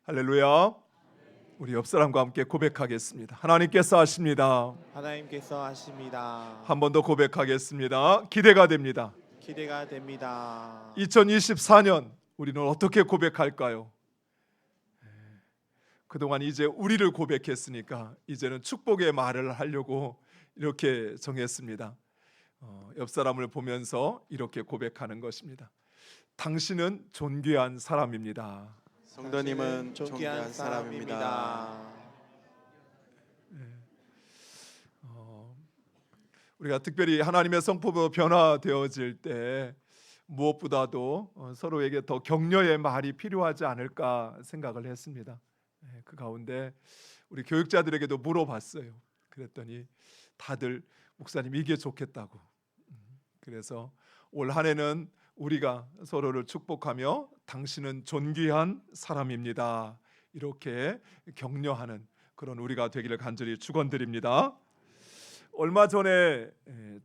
할렐루야. 우리 옆 사람과 함께 고백하겠습니다. 하나님께서 하십니다. 하나님께서 하십니다. 한 번 더 고백하겠습니다. 기대가 됩니다. 기대가 됩니다. 2024년 우리는 어떻게 고백할까요? 그동안 이제 우리를 고백했으니까 이제는 축복의 말을 하려고 이렇게 정했습니다. 옆 사람을 보면서 이렇게 고백하는 것입니다. 당신은 존귀한 사람입니다. 성도님은 존귀한 사람입니다. 우리가 특별히 하나님의 성품으로 변화되어질 때 무엇보다도 서로에게 더 격려의 말이 필요하지 않을까 생각을 했습니다. 그 가운데 우리 교육자들에게도 물어봤어요. 그랬더니 다들 목사님 이게 좋겠다고. 그래서 올 한 해는 우리가 서로를 축복하며 당신은 존귀한 사람입니다. 이렇게 격려하는 그런 우리가 되기를 간절히 축원드립니다. 얼마 전에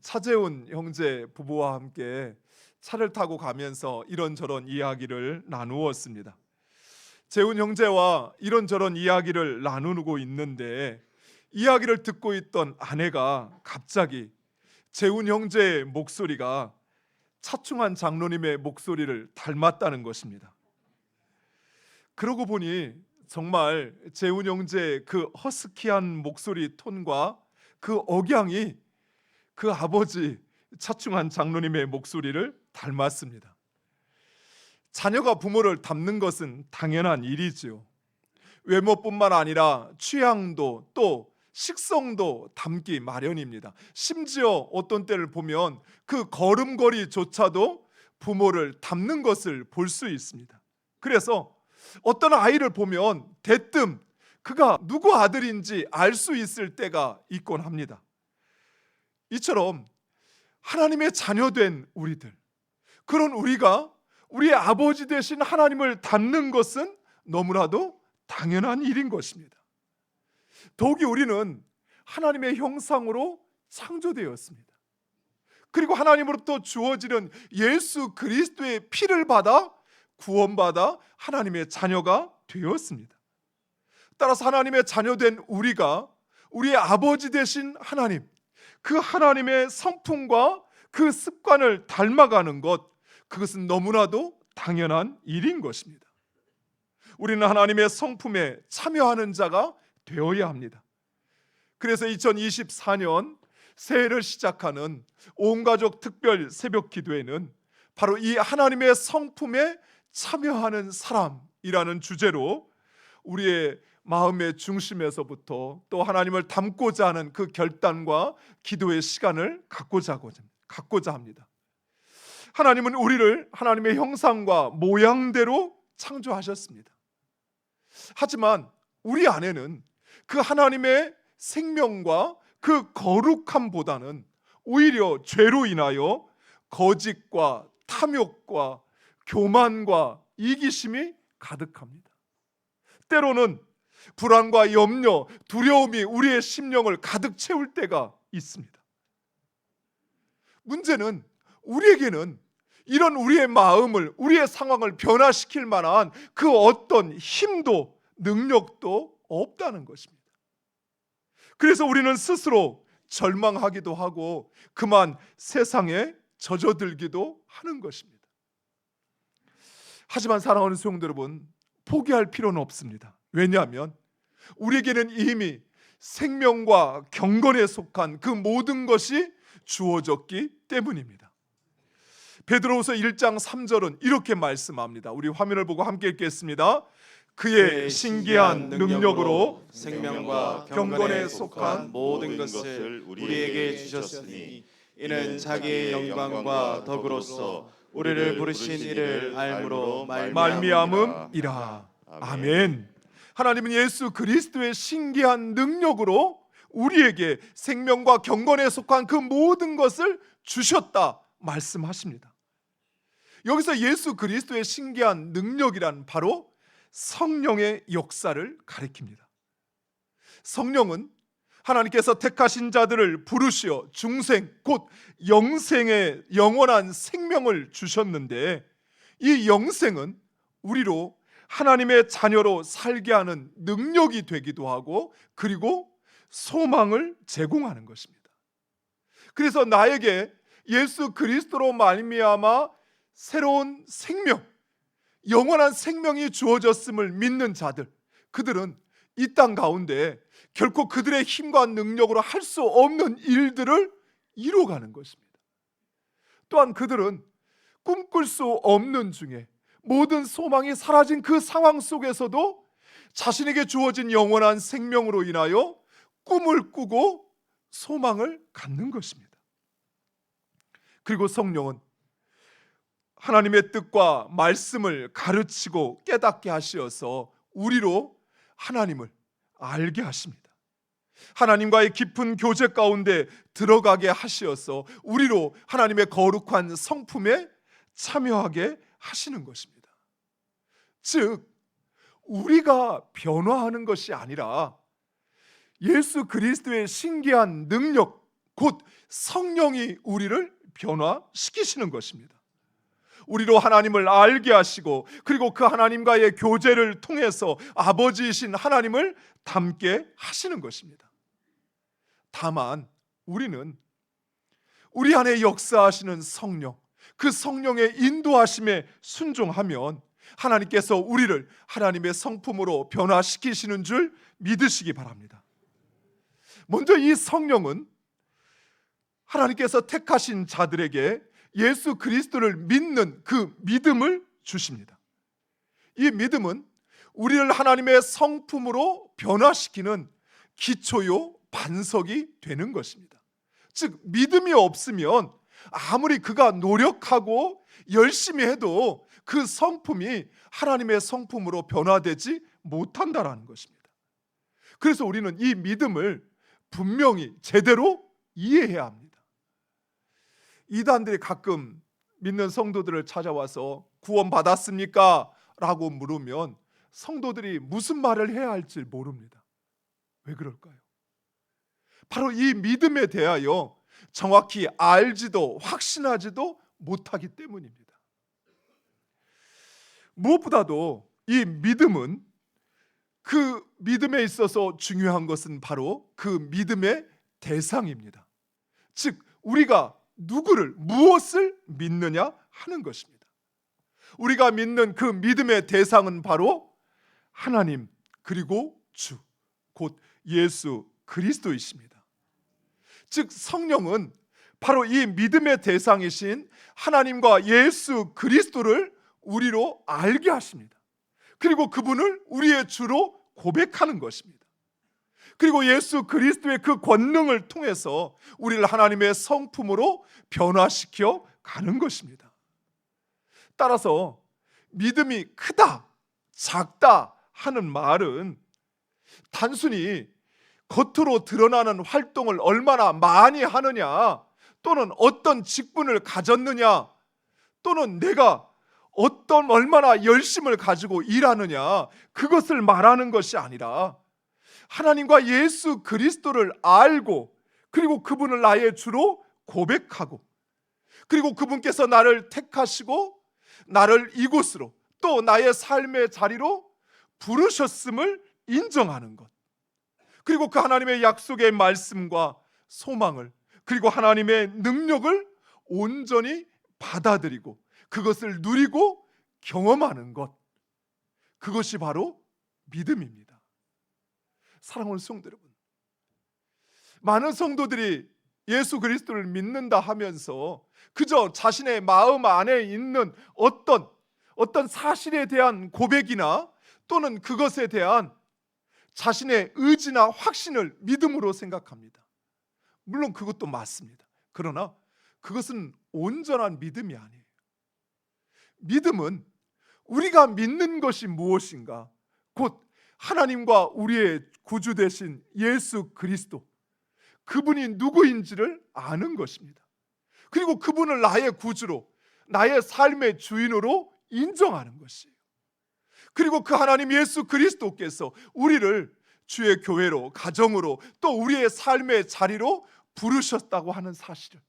차재훈 형제 부부와 함께 차를 타고 가면서 이런저런 이야기를 나누었습니다. 재훈 형제와 이런저런 이야기를 나누고 있는데 이야기를 듣고 있던 아내가 갑자기 재훈 형제의 목소리가 차충환 장로님의 목소리를 닮았다는 것입니다. 그러고 보니 정말 재훈 형제의 그 허스키한 목소리 톤과 그 억양이 그 아버지 차충환 장로님의 목소리를 닮았습니다. 자녀가 부모를 닮는 것은 당연한 일이지요. 외모뿐만 아니라 취향도 또 식성도 닮기 마련입니다. 심지어 어떤 때를 보면 그 걸음걸이조차도 부모를 닮는 것을 볼 수 있습니다. 그래서 어떤 아이를 보면 대뜸 그가 누구 아들인지 알 수 있을 때가 있곤 합니다. 이처럼 하나님의 자녀된 우리들, 그런 우리가 우리의 아버지 되신 하나님을 닮는 것은 너무나도 당연한 일인 것입니다. 더욱이 우리는 하나님의 형상으로 창조되었습니다. 그리고 하나님으로부터 주어지는 예수 그리스도의 피를 받아 구원받아 하나님의 자녀가 되었습니다. 따라서 하나님의 자녀된 우리가 우리의 아버지 되신 하나님, 그 하나님의 성품과 그 습관을 닮아가는 것, 그것은 너무나도 당연한 일인 것입니다. 우리는 하나님의 성품에 참여하는 자가 되어야 합니다. 그래서 2024년 새해를 시작하는 온가족 특별 새벽 기도회는 바로 이 하나님의 성품에 참여하는 사람이라는 주제로 우리의 마음의 중심에서부터 또 하나님을 닮고자 하는 그 결단과 기도의 시간을 갖고자 합니다. 하나님은 우리를 하나님의 형상과 모양대로 창조하셨습니다. 하지만 우리 안에는 그 하나님의 생명과 그 거룩함보다는 오히려 죄로 인하여 거짓과 탐욕과 교만과 이기심이 가득합니다. 때로는 불안과 염려, 두려움이 우리의 심령을 가득 채울 때가 있습니다. 문제는 우리에게는 이런 우리의 마음을, 우리의 상황을 변화시킬 만한 그 어떤 힘도 능력도 없다는 것입니다. 그래서 우리는 스스로 절망하기도 하고 그만 세상에 젖어들기도 하는 것입니다. 하지만 사랑하는 성도 여러분, 포기할 필요는 없습니다. 왜냐하면 우리에게는 이미 생명과 경건에 속한 그 모든 것이 주어졌기 때문입니다. 베드로후서 1장 3절은 이렇게 말씀합니다. 우리 화면을 보고 함께 읽겠습니다. 그의 신기한 능력으로 생명과 경건에 속한 모든 것을 우리에게 주셨으니 이는 자기의 영광과 덕으로서 우리를 부르신 이를 알므로 말미암음이라. 아멘. 하나님은 예수 그리스도의 신기한 능력으로 우리에게 생명과 경건에 속한 그 모든 것을 주셨다 말씀하십니다. 여기서 예수 그리스도의 신기한 능력이란 바로 성령의 역사를 가리킵니다. 성령은 하나님께서 택하신 자들을 부르시어 중생 곧 영생의 영원한 생명을 주셨는데 이 영생은 우리로 하나님의 자녀로 살게 하는 능력이 되기도 하고, 그리고 소망을 제공하는 것입니다. 그래서 나에게 예수 그리스도로 말미암아 새로운 생명, 영원한 생명이 주어졌음을 믿는 자들, 그들은 이 땅 가운데 결코 그들의 힘과 능력으로 할 수 없는 일들을 이루어가는 것입니다. 또한 그들은 꿈꿀 수 없는 중에 모든 소망이 사라진 그 상황 속에서도 자신에게 주어진 영원한 생명으로 인하여 꿈을 꾸고 소망을 갖는 것입니다. 그리고 성령은 하나님의 뜻과 말씀을 가르치고 깨닫게 하시어서 우리로 하나님을 알게 하십니다. 하나님과의 깊은 교제 가운데 들어가게 하시어서 우리로 하나님의 거룩한 성품에 참여하게 하시는 것입니다. 즉, 우리가 변화하는 것이 아니라 예수 그리스도의 신기한 능력, 곧 성령이 우리를 변화시키시는 것입니다. 우리로 하나님을 알게 하시고, 그리고 그 하나님과의 교제를 통해서 아버지이신 하나님을 닮게 하시는 것입니다. 다만 우리는 우리 안에 역사하시는 성령, 그 성령의 인도하심에 순종하면 하나님께서 우리를 하나님의 성품으로 변화시키시는 줄 믿으시기 바랍니다. 먼저 이 성령은 하나님께서 택하신 자들에게 예수 그리스도를 믿는 그 믿음을 주십니다. 이 믿음은 우리를 하나님의 성품으로 변화시키는 기초요 반석이 되는 것입니다. 즉, 믿음이 없으면 아무리 그가 노력하고 열심히 해도 그 성품이 하나님의 성품으로 변화되지 못한다라는 것입니다. 그래서 우리는 이 믿음을 분명히 제대로 이해해야 합니다. 이단들이 가끔 믿는 성도들을 찾아와서 구원 받았습니까? 라고 물으면 성도들이 무슨 말을 해야 할지 모릅니다. 왜 그럴까요? 바로 이 믿음에 대하여 정확히 알지도 확신하지도 못하기 때문입니다. 무엇보다도 이 믿음은, 그 믿음에 있어서 중요한 것은 바로 그 믿음의 대상입니다. 즉, 우리가 누구를, 무엇을 믿느냐 하는 것입니다. 우리가 믿는 그 믿음의 대상은 바로 하나님, 그리고 주, 곧 예수 그리스도이십니다. 즉, 성령은 바로 이 믿음의 대상이신 하나님과 예수 그리스도를 우리로 알게 하십니다. 그리고 그분을 우리의 주로 고백하는 것입니다. 그리고 예수 그리스도의 그 권능을 통해서 우리를 하나님의 성품으로 변화시켜 가는 것입니다. 따라서 믿음이 크다, 작다 하는 말은 단순히 겉으로 드러나는 활동을 얼마나 많이 하느냐, 또는 어떤 직분을 가졌느냐, 또는 내가 얼마나 열심을 가지고 일하느냐, 그것을 말하는 것이 아니라 하나님과 예수 그리스도를 알고, 그리고 그분을 나의 주로 고백하고, 그리고 그분께서 나를 택하시고 나를 이곳으로, 또 나의 삶의 자리로 부르셨음을 인정하는 것, 그리고 그 하나님의 약속의 말씀과 소망을, 그리고 하나님의 능력을 온전히 받아들이고 그것을 누리고 경험하는 것, 그것이 바로 믿음입니다. 사랑하는 성도 여러분, 많은 성도들이 예수 그리스도를 믿는다 하면서 그저 자신의 마음 안에 있는 어떤 사실에 대한 고백이나, 또는 그것에 대한 자신의 의지나 확신을 믿음으로 생각합니다. 물론 그것도 맞습니다. 그러나 그것은 온전한 믿음이 아니에요. 믿음은 우리가 믿는 것이 무엇인가, 곧 하나님과 우리의 구주 되신 예수 그리스도, 그분이 누구인지를 아는 것입니다. 그리고 그분을 나의 구주로, 나의 삶의 주인으로 인정하는 것이에요. 그리고 그 하나님 예수 그리스도께서 우리를 주의 교회로, 가정으로, 또 우리의 삶의 자리로 부르셨다고 하는 사실을,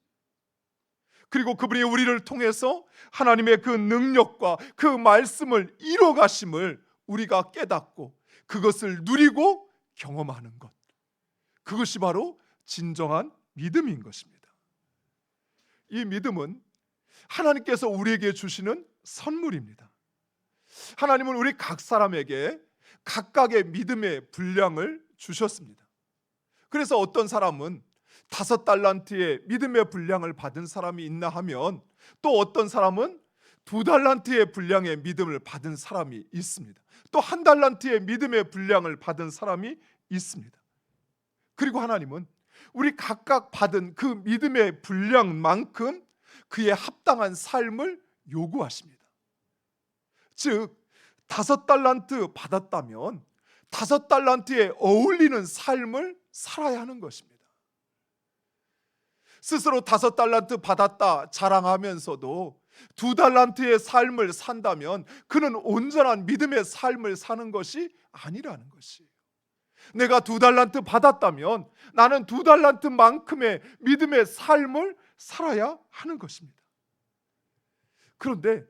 그리고 그분이 우리를 통해서 하나님의 그 능력과 그 말씀을 이뤄가심을 우리가 깨닫고 그것을 누리고 경험하는 것, 그것이 바로 진정한 믿음인 것입니다. 이 믿음은 하나님께서 우리에게 주시는 선물입니다. 하나님은 우리 각 사람에게 각각의 믿음의 분량을 주셨습니다. 그래서 어떤 사람은 5달란트의 믿음의 분량을 받은 사람이 있나 하면, 또 어떤 사람은 2달란트의 분량의 믿음을 받은 사람이 있습니다. 또 1달란트의 믿음의 분량을 받은 사람이 있습니다. 그리고 하나님은 우리 각각 받은 그 믿음의 분량만큼 그에 합당한 삶을 요구하십니다. 즉 5달란트 받았다면 5달란트에 어울리는 삶을 살아야 하는 것입니다. 스스로 5달란트 받았다 자랑하면서도 2달란트의 삶을 산다면 그는 온전한 믿음의 삶을 사는 것이 아니라는 것이에요. 내가 2달란트 받았다면 나는 2달란트만큼의 믿음의 삶을 살아야 하는 것입니다. 그런데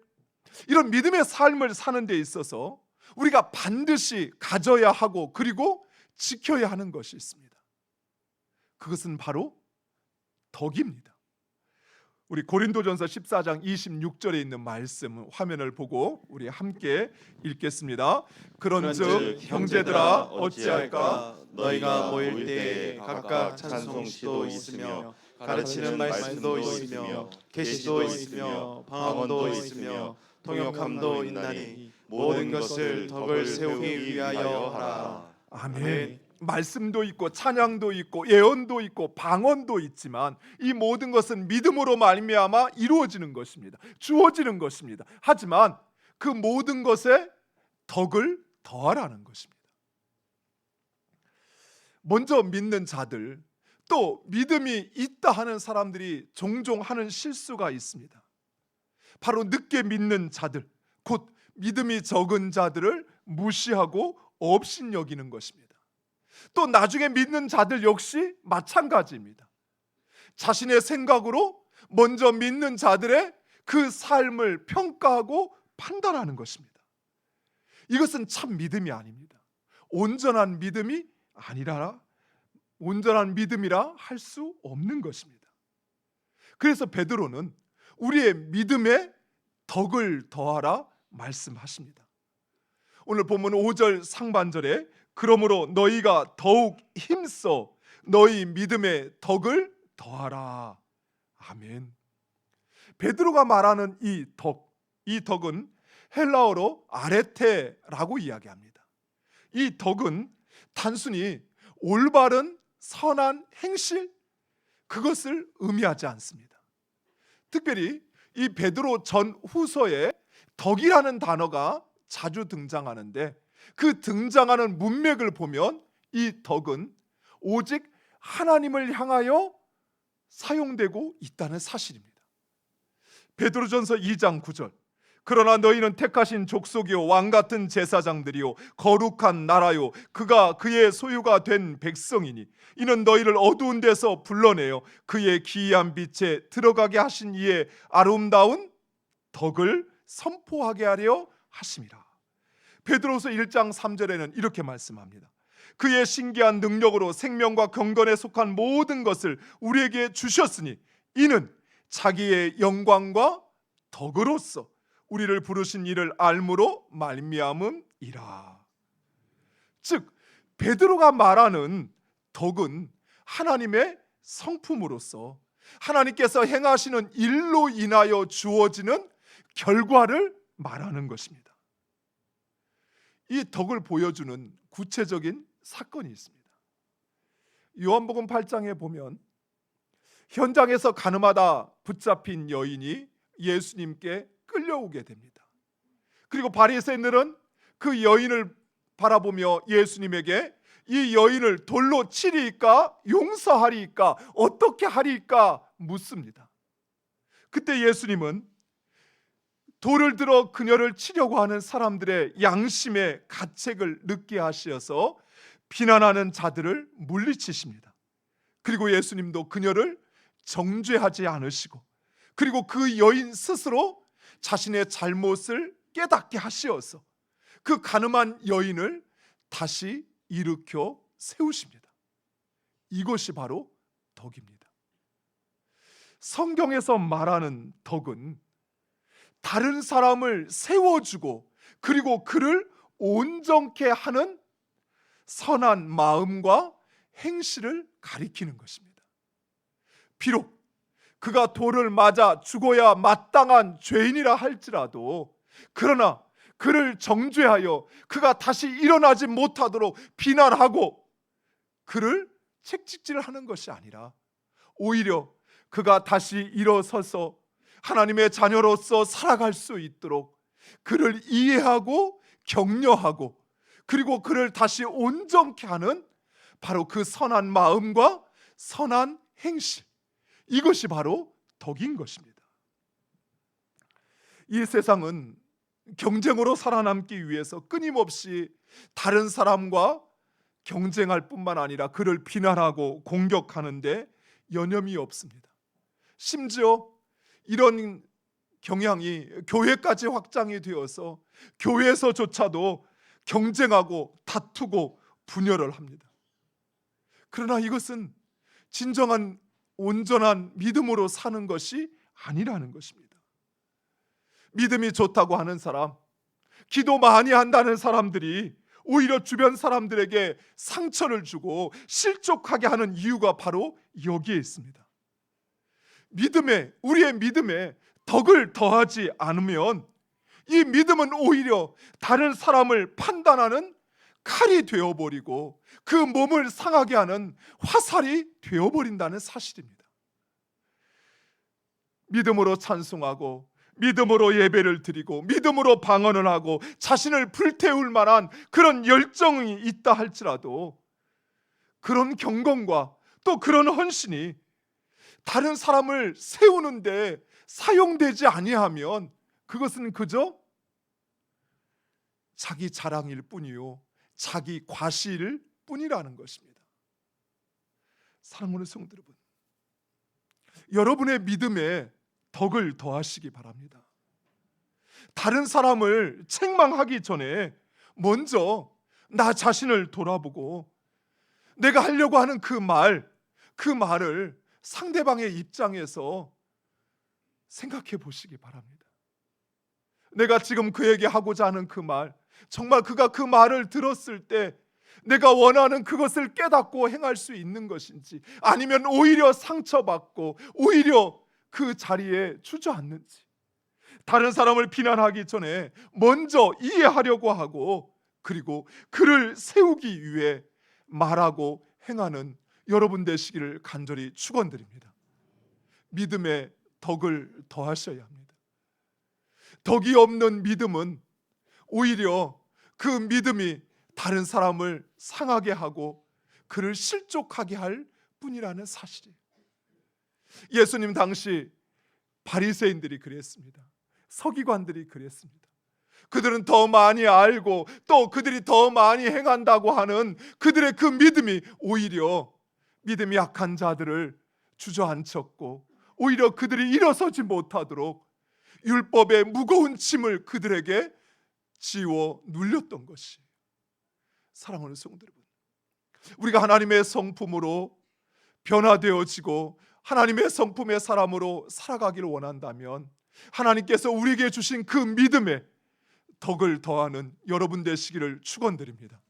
이런 믿음의 삶을 사는 데 있어서 우리가 반드시 가져야 하고 그리고 지켜야 하는 것이 있습니다. 그것은 바로 덕입니다. 우리 고린도전서 14장 26절에 있는 말씀 화면을 보고 우리 함께 읽겠습니다. 그런즉 형제들아 어찌할까? 너희가 모일 때에 각각 찬송시도 있으며 가르치는 말씀도 있으며 계시도 있으며 방언도 있으며 통역함도 있나니 모든 것을 덕을 세우기 위하여 하라. 아멘. 말씀도 있고 찬양도 있고 예언도 있고 방언도 있지만 이 모든 것은 믿음으로 말미암아 이루어지는 것입니다. 주어지는 것입니다. 하지만 그 모든 것에 덕을 더하라는 것입니다. 먼저 믿는 자들, 또 믿음이 있다 하는 사람들이 종종 하는 실수가 있습니다. 바로 늦게 믿는 자들, 곧 믿음이 적은 자들을 무시하고 업신여기는 것입니다. 또 나중에 믿는 자들 역시 마찬가지입니다. 자신의 생각으로 먼저 믿는 자들의 그 삶을 평가하고 판단하는 것입니다. 이것은 참 믿음이 아닙니다. 온전한 믿음이 아니라 온전한 믿음이라 할 수 없는 것입니다. 그래서 베드로는 우리의 믿음에 덕을 더하라 말씀하십니다. 오늘 본문 5절 상반절에 그러므로 너희가 더욱 힘써 너희 믿음에 덕을 더하라. 아멘. 베드로가 말하는 이 덕은 헬라어로 아레테라고 이야기합니다. 이 덕은 단순히 올바른 선한 행실, 그것을 의미하지 않습니다. 특별히 이 베드로 전 후서에 덕이라는 단어가 자주 등장하는데 그 등장하는 문맥을 보면 이 덕은 오직 하나님을 향하여 사용되고 있다는 사실입니다. 베드로전서 2장 9절 그러나 너희는 택하신 족속이요 왕같은 제사장들이요 거룩한 나라요 그가 그의 소유가 된 백성이니 이는 너희를 어두운 데서 불러내어 그의 기이한 빛에 들어가게 하신 이의 아름다운 덕을 선포하게 하려 하심이라. 베드로서 1장 3절에는 이렇게 말씀합니다. 그의 신기한 능력으로 생명과 경건에 속한 모든 것을 우리에게 주셨으니 이는 자기의 영광과 덕으로서 우리를 부르신 이를 알므로 말미암음이라. 즉 베드로가 말하는 덕은 하나님의 성품으로서 하나님께서 행하시는 일로 인하여 주어지는 결과를 말하는 것입니다. 이 덕을 보여주는 구체적인 사건이 있습니다. 요한복음 8장에 보면 현장에서 가늠하다 붙잡힌 여인이 예수님께 끌려오게 됩니다. 그리고 바리새인들은 그 여인을 바라보며 예수님에게 이 여인을 돌로 치리이까 용서하리이까 어떻게 하리이까 묻습니다. 그때 예수님은 돌을 들어 그녀를 치려고 하는 사람들의 양심의 가책을 느끼게 하셔서 비난하는 자들을 물리치십니다. 그리고 예수님도 그녀를 정죄하지 않으시고 그리고 그 여인 스스로 자신의 잘못을 깨닫게 하시어서 그 가늠한 여인을 다시 일으켜 세우십니다. 이것이 바로 덕입니다. 성경에서 말하는 덕은 다른 사람을 세워주고 그리고 그를 온전케 하는 선한 마음과 행실을 가리키는 것입니다. 비록 그가 돌을 맞아 죽어야 마땅한 죄인이라 할지라도, 그러나 그를 정죄하여 그가 다시 일어나지 못하도록 비난하고 그를 책찍질하는 것이 아니라, 오히려 그가 다시 일어서서 하나님의 자녀로서 살아갈 수 있도록 그를 이해하고 격려하고 그리고 그를 다시 온전케 하는 바로 그 선한 마음과 선한 행실, 이것이 바로 덕인 것입니다. 이 세상은 경쟁으로 살아남기 위해서 끊임없이 다른 사람과 경쟁할 뿐만 아니라 그를 비난하고 공격하는데 여념이 없습니다. 심지어 이런 경향이 교회까지 확장이 되어서 교회에서조차도 경쟁하고 다투고 분열을 합니다. 그러나 이것은 진정한 온전한 믿음으로 사는 것이 아니라는 것입니다. 믿음이 좋다고 하는 사람, 기도 많이 한다는 사람들이 오히려 주변 사람들에게 상처를 주고 실족하게 하는 이유가 바로 여기에 있습니다. 우리의 믿음에 덕을 더하지 않으면 이 믿음은 오히려 다른 사람을 판단하는 칼이 되어버리고 그 몸을 상하게 하는 화살이 되어버린다는 사실입니다. 믿음으로 찬송하고 믿음으로 예배를 드리고 믿음으로 방언을 하고 자신을 불태울 만한 그런 열정이 있다 할지라도, 그런 경건과 또 그런 헌신이 다른 사람을 세우는데 사용되지 아니하면 그것은 그저 자기 자랑일 뿐이요 자기 과시일 뿐이라는 것입니다. 사랑하는 성도 여러분, 여러분의 믿음에 덕을 더하시기 바랍니다. 다른 사람을 책망하기 전에 먼저 나 자신을 돌아보고 내가 하려고 하는 그 말을 상대방의 입장에서 생각해 보시기 바랍니다. 내가 지금 그에게 하고자 하는 그 말, 정말 그가 그 말을 들었을 때 내가 원하는 그것을 깨닫고 행할 수 있는 것인지, 아니면 오히려 상처받고 오히려 그 자리에 주저앉는지, 다른 사람을 비난하기 전에 먼저 이해하려고 하고 그리고 그를 세우기 위해 말하고 행하는 여러분 되시기를 간절히 축원드립니다. 믿음에 덕을 더하셔야 합니다. 덕이 없는 믿음은 오히려 그 믿음이 다른 사람을 상하게 하고 그를 실족하게 할 뿐이라는 사실이에요. 예수님 당시 바리새인들이 그랬습니다. 서기관들이 그랬습니다. 그들은 더 많이 알고 또 그들이 더 많이 행한다고 하는 그들의 그 믿음이 오히려 믿음이 약한 자들을 주저앉혔고 오히려 그들이 일어서지 못하도록 율법의 무거운 짐을 그들에게 지워 눌렸던 것이. 사랑하는 성도 여러분, 우리가 하나님의 성품으로 변화되어지고 하나님의 성품의 사람으로 살아가기를 원한다면 하나님께서 우리에게 주신 그 믿음에 덕을 더하는 여러분 되시기를 축원드립니다.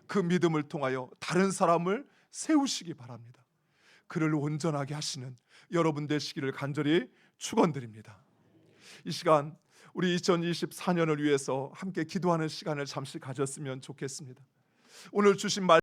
그 믿음을 통하여 다른 사람을 세우시기 바랍니다. 그를 온전하게 하시는 여러분 되시기를 간절히 축원드립니다. 이 시간 우리 2024년을 위해서 함께 기도하는 시간을 잠시 가졌으면 좋겠습니다. 오늘 주신 말